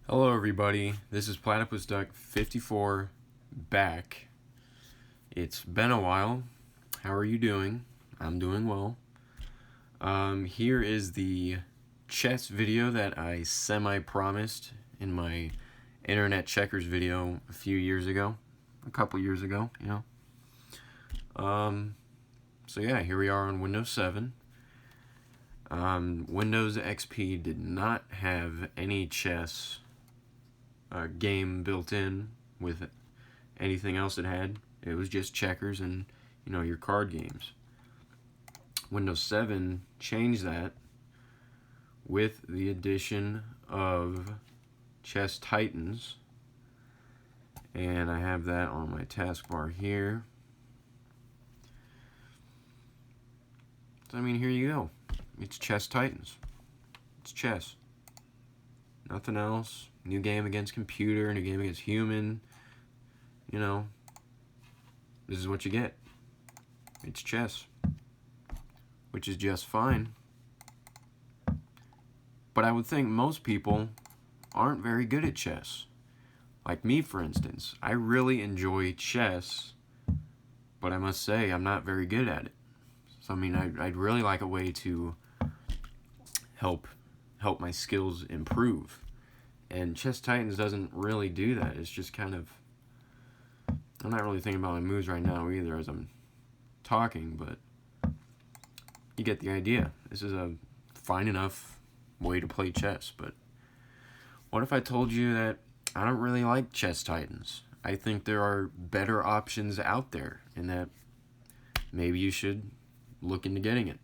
Hello everybody, this is Platypus Duck 54 back. It's been a while. How are you doing? I'm doing well. Here is the chess video that I semi-promised in my internet checkers video a few years ago. A couple years ago, you know. So yeah, here we are on Windows 7. Windows XP did not have any chess game built in with anything else it had. It was just checkers and, you know, your card games. Windows 7 changed that with the addition of Chess Titans, and I have that on my taskbar here. So I mean, here you go. It's Chess Titans. It's chess. Nothing else. New game against computer, new game against human. You know, this is what you get. It's chess, which is just fine. But I would think most people aren't very good at chess. Like me, for instance. I really enjoy chess, but I must say I'm not very good at it. So I mean, I'd really like a way to help my skills improve. And Chess Titans doesn't really do that. It's just kind of... I'm not really thinking about my moves right now either as I'm talking, but you get the idea. This is a fine enough way to play chess, but what if I told you that I don't really like Chess Titans? I think there are better options out there, and that maybe you should look into getting it.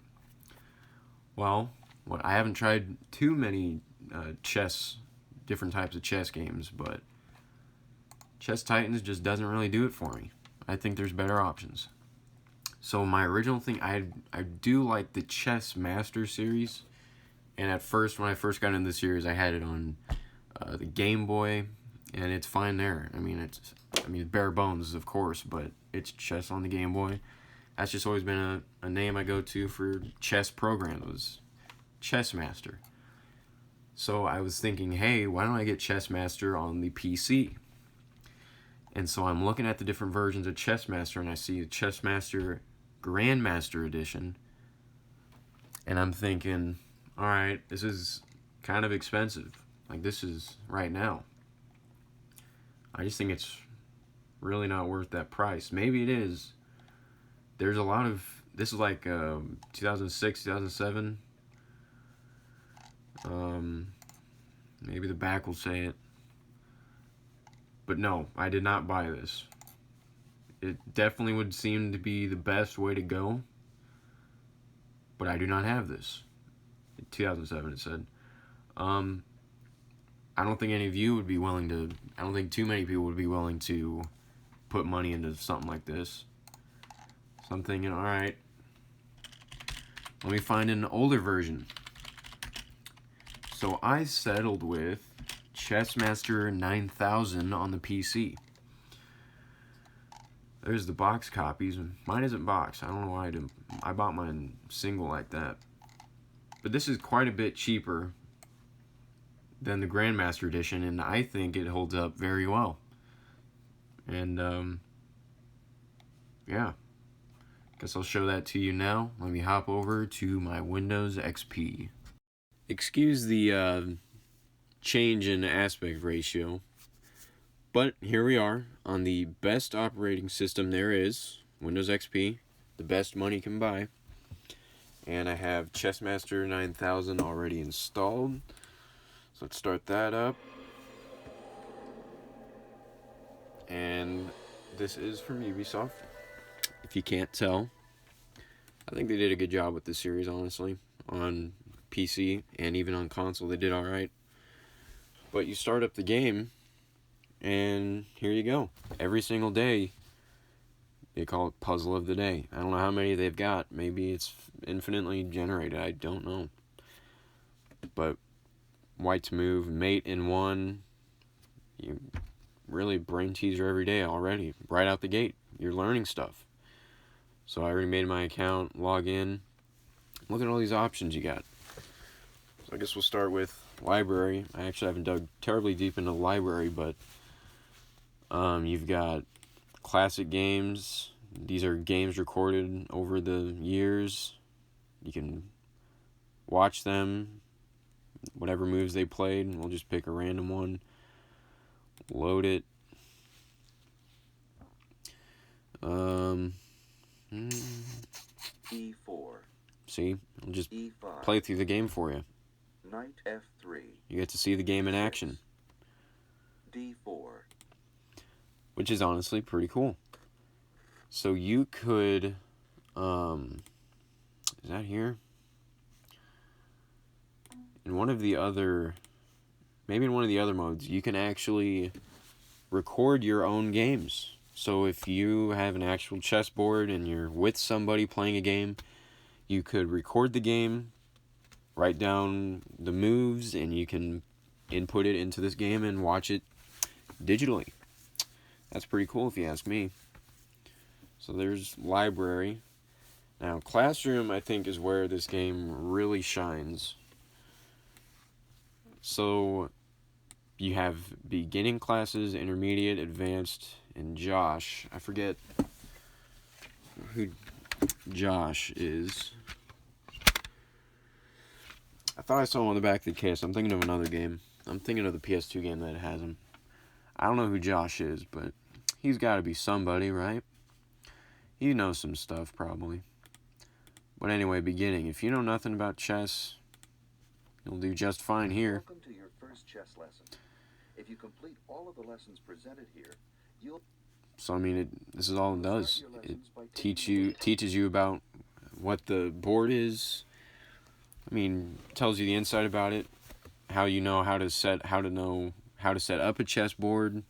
Well, I haven't tried too many different types of chess games, but Chess Titans just doesn't really do it for me. I think there's better options. So my original thing, I do like the Chessmaster series, and at first, when I first got into the series, I had it on the Game Boy, and it's fine there. I mean, it's bare bones, of course, but it's chess on the Game Boy. That's just always been a name I go to for chess programs, was Chessmaster. So I was thinking, hey, why don't I get Chessmaster on the PC? And so I'm looking at the different versions of Chessmaster, and I see a Chessmaster Grandmaster Edition, and I'm thinking, all right, this is kind of expensive. Like, this is right now. I just think it's really not worth that price. Maybe it is. There's a lot of... This is like 2006, 2007. Maybe the back will say it. But no, I did not buy this. It definitely would seem to be the best way to go. But I do not have this. In 2007 it said. I don't think any of you would be willing to... I don't think too many people would be willing to put money into something like this. So I'm thinking, alright, let me find an older version. So I settled with Chessmaster 9000 on the PC. There's the box copies. Mine isn't boxed. I don't know why I didn't. I bought mine single like that. But this is quite a bit cheaper than the Grandmaster Edition, and I think it holds up very well. And yeah. Guess I'll show that to you now. Let me hop over to my Windows XP. Excuse the change in aspect ratio, but here we are on the best operating system there is, Windows XP, the best money can buy. And I have Chessmaster 9000 already installed. So let's start that up. And this is from Ubisoft. If you can't tell, I think they did a good job with this series, honestly. On PC and even on console, they did alright. But you start up the game, and here you go. Every single day, they call it Puzzle of the Day. I don't know how many they've got. Maybe it's infinitely generated. I don't know. But white to move, mate in one. You really brain teaser every day already. Right out the gate. You're learning stuff. So I already made my account, log in. Look at all these options you got. So I guess we'll start with library. I actually haven't dug terribly deep into the library, but you've got classic games. These are games recorded over the years. You can watch them, whatever moves they played. We'll just pick a random one, load it. E4. See, I'll just E5. play through the game for you. Knight F3. You get to see the game in action, D4. which is honestly pretty cool. So you could, is that here? In one of the other, maybe in one of the other modes, you can actually record your own games. So if you have an actual chessboard and you're with somebody playing a game, you could record the game, write down the moves, and you can input it into this game and watch it digitally. That's pretty cool if you ask me. So there's library. Now, classroom, I think, is where this game really shines. So you have beginning classes, intermediate, advanced, and Josh. I forget who Josh is. I thought I saw him on the back of the case. I'm thinking of another game. I'm thinking of the PS2 game that has him. I don't know who Josh is, but he's got to be somebody, right? He knows some stuff, probably. But anyway, beginning. If you know nothing about chess, you'll do just fine here. Welcome to your first chess lesson. If you complete all of the lessons presented here, you'll... So, I mean, this is all it does. It teaches you about what the board is. I mean, tells you the insight about it, how you know how to set up a chessboard,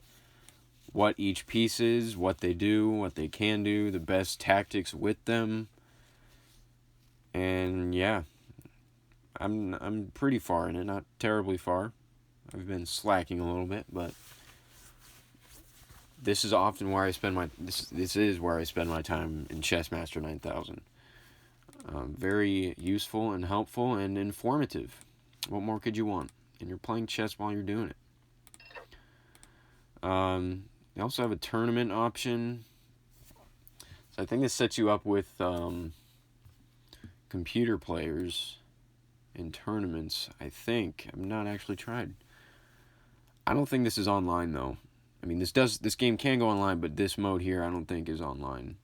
what each piece is, what they do, what they can do, the best tactics with them. And yeah, I'm pretty far in it, not terribly far. I've been slacking a little bit, but this is often where I spend my this is where I spend my time in Chessmaster 9000. Very useful and helpful and informative. What more could you want? And you're playing chess while you're doing it. They also have a tournament option. So I think this sets you up with computer players in tournaments. I think. I've not actually tried. I don't think this is online though. I mean, this game can go online, but this mode here I don't think is online.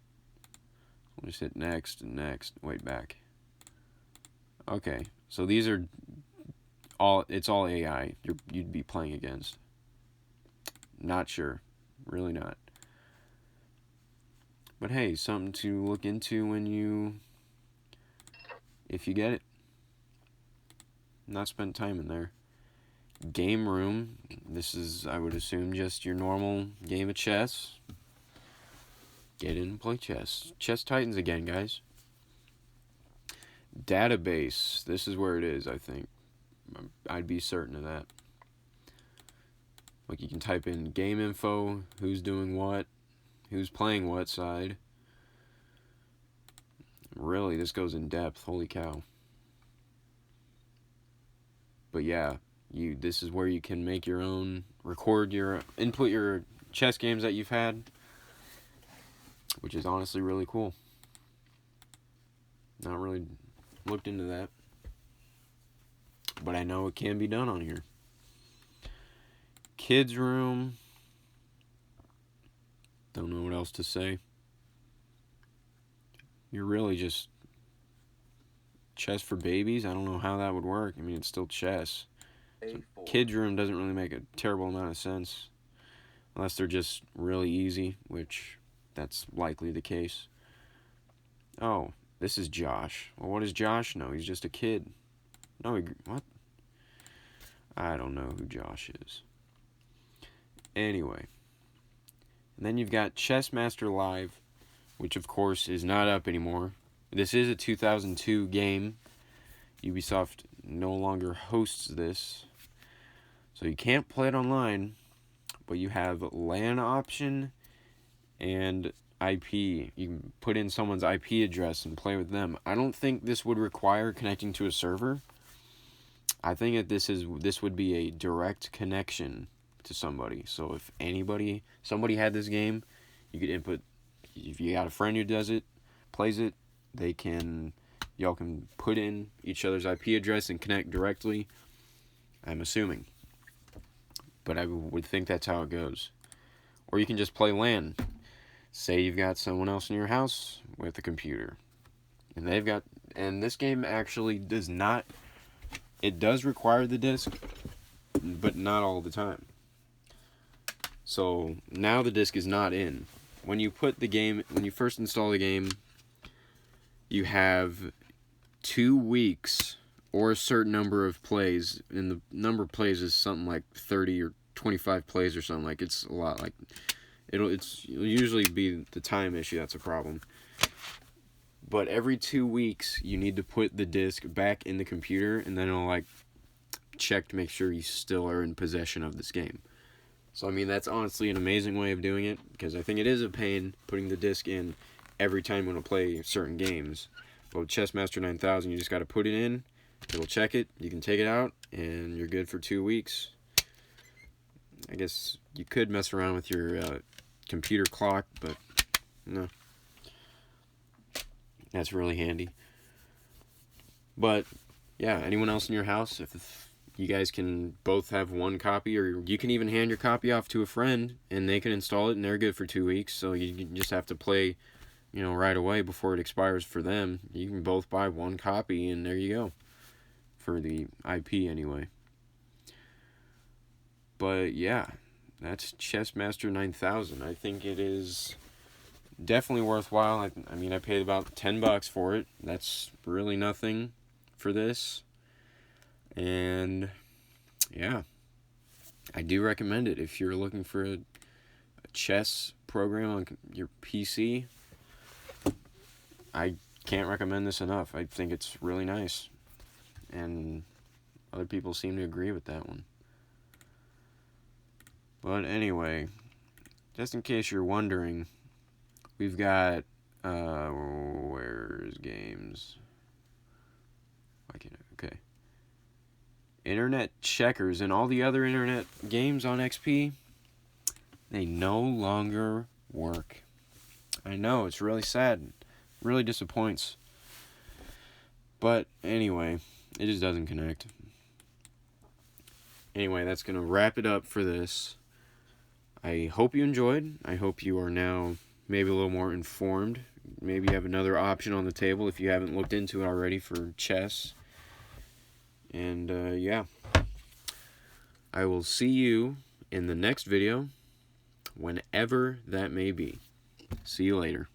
We'll just hit next and next. Wait, back. Okay, so these are it's all AI you'd be playing against. Not sure. Really not. But hey, something to look into if you get it. Not spent time in there. Game room. This is, I would assume, just your normal game of chess. Get in and play chess. Chess Titans again, guys. Database. This is where it is, I think. I'd be certain of that. Like, you can type in game info, who's doing what, who's playing what side. Really, this goes in depth. Holy cow. But yeah, this is where you can make your own, input your chess games that you've had, which is honestly really cool. Not really looked into that, but I know it can be done on here. Kids room. Don't know what else to say. You're really just chess for babies. I don't know how that would work. I mean, it's still chess. So kids room doesn't really make a terrible amount of sense, unless they're just really easy, which that's likely the case. Oh, this is Josh. Well, what does Josh know? He's just a kid. No, what? I don't know who Josh is. Anyway. And then you've got Chessmaster Live, which of course is not up anymore. This is a 2002 game. Ubisoft no longer hosts this. So you can't play it online, but you have LAN option and IP. You can put in someone's IP address and play with them. I don't think this would require connecting to a server. I think that this would be a direct connection to somebody. So if somebody had this game, you could input. If you got a friend who does it, plays it, y'all can put in each other's IP address and connect directly. I'm assuming, but I would think that's how it goes. Or you can just play LAN. Say you've got someone else in your house with a computer, and this game actually does not. It does require the disc, but not all the time. So now the disc is not in. When you first install the game, you have 2 weeks or a certain number of plays, and the number of plays is something like 30 or 25 plays or something. Like, it's a lot. Like, it'll usually be the time issue that's a problem. But every 2 weeks, you need to put the disc back in the computer, and then it'll, like, check to make sure you still are in possession of this game. So, I mean, that's honestly an amazing way of doing it, because I think it is a pain putting the disc in every time you want to play certain games. But with Chessmaster 9000, you just got to put it in, it'll check it, you can take it out, and you're good for 2 weeks. I guess you could mess around with your computer clock, but no. That's really handy. But, yeah, anyone else in your house, if you guys can both have one copy, or you can even hand your copy off to a friend, and they can install it, and they're good for 2 weeks, so you just have to play, right away before it expires for them. You can both buy one copy, and there you go. For the IP, anyway. But, yeah, that's Chessmaster 9000. I think it is definitely worthwhile. I mean, I paid about $10 for it. That's really nothing for this. And yeah, I do recommend it if you're looking for a chess program on your PC. I can't recommend this enough. I think it's really nice, and other people seem to agree with that one. But anyway, just in case you're wondering, we've got, where's games? Okay. Internet Checkers and all the other internet games on XP, they no longer work. I know, it's really sad. It really disappoints. But anyway, it just doesn't connect. Anyway, that's going to wrap it up for this. I hope you enjoyed. I hope you are now maybe a little more informed. Maybe you have another option on the table if you haven't looked into it already for chess. And yeah, I will see you in the next video, whenever that may be. See you later.